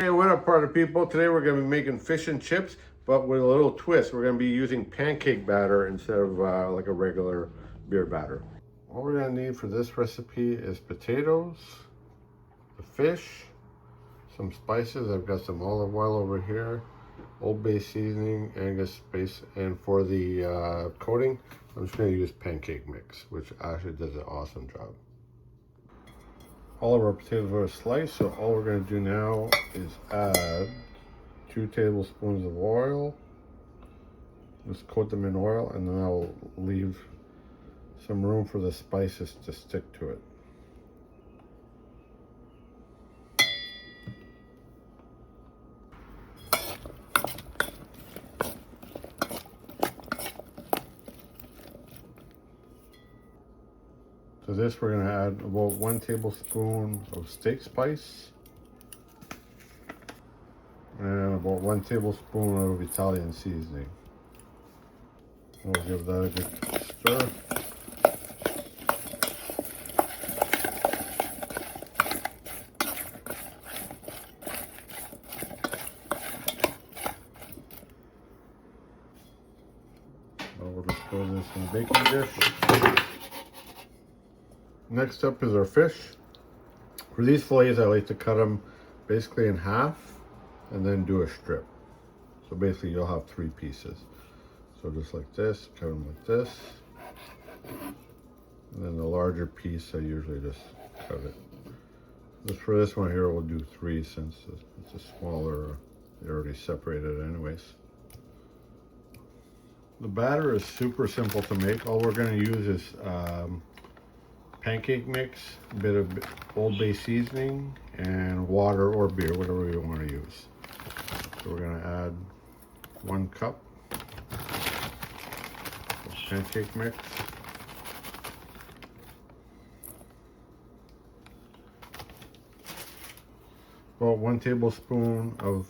Hey, what up, party people? Today we're going to be making fish and chips, but with a little twist. We're going to be using pancake batter instead of like a regular beer batter. All we're going to need for this recipe is potatoes, the fish, some spices. I've got some olive oil over here, Old Bay Seasoning, Angus spice, and for the coating, I'm just going to use pancake mix, which actually does an awesome job. All of our potatoes are sliced, so all we're going to do now is add 2 tablespoons of oil. Just coat them in oil, and then I'll leave some room for the spices to stick to it. To this, we're going to add about 1 tablespoon of steak spice and about 1 tablespoon of Italian seasoning. We'll give that a good stir. Now we'll just throw this in a baking dish. Next up is our fish. For these fillets, I like to cut them basically in half and then do a strip. So basically you'll have 3 pieces. So just like this, cut them like this. And then the larger piece, I usually just cut it. Just for this one here, we'll do 3 since it's a smaller, they're already separated anyways. The batter is super simple to make. All we're gonna use is pancake mix, a bit of Old Bay seasoning, and water or beer, whatever you want to use. So we're going to add 1 cup of pancake mix. About 1 tablespoon of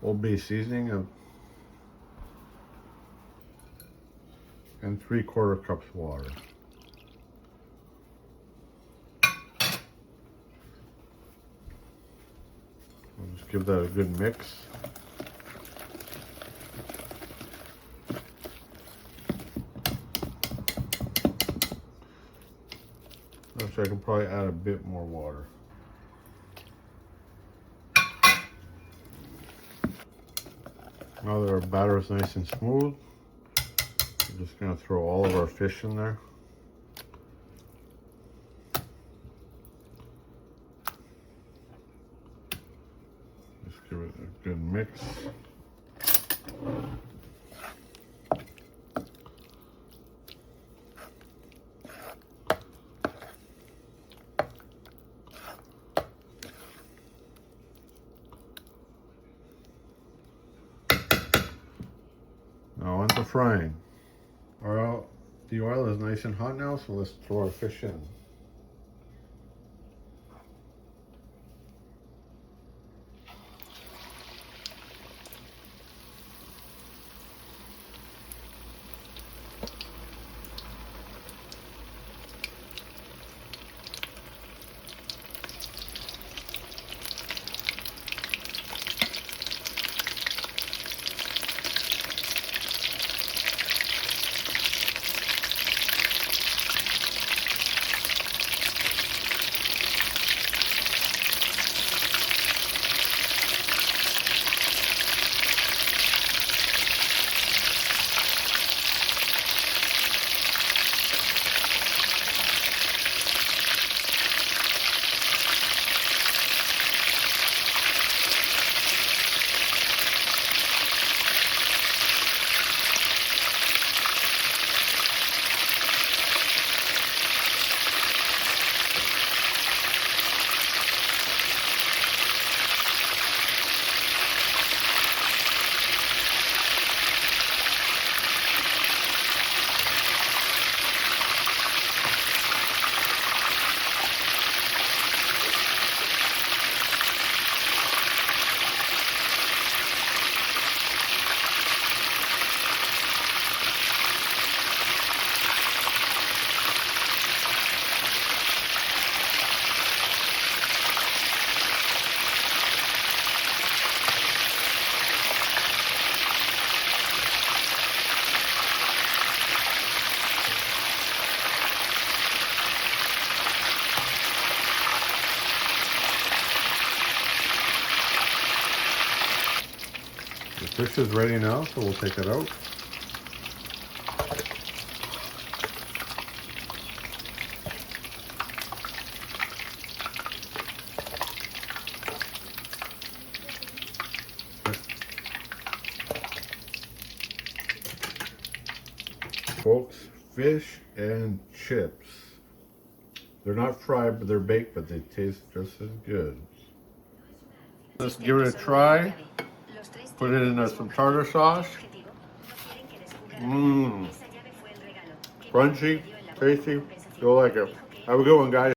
Old Bay seasoning and 3/4 cups water. We'll just give that a good mix. Actually, I can probably add a bit more water. Now that our batter is nice and smooth, we're just going to throw all of our fish in there. Give it a good mix. Now on to frying. The oil is nice and hot now, so let's throw our fish in. The fish is ready now, so we'll take it out. Folks, fish and chips. They're not fried, but they're baked, but they taste just as good. Let's give it a try. Put it in some tartar sauce. Mmm. Crunchy, tasty. You'll like it. Have a good one, guys.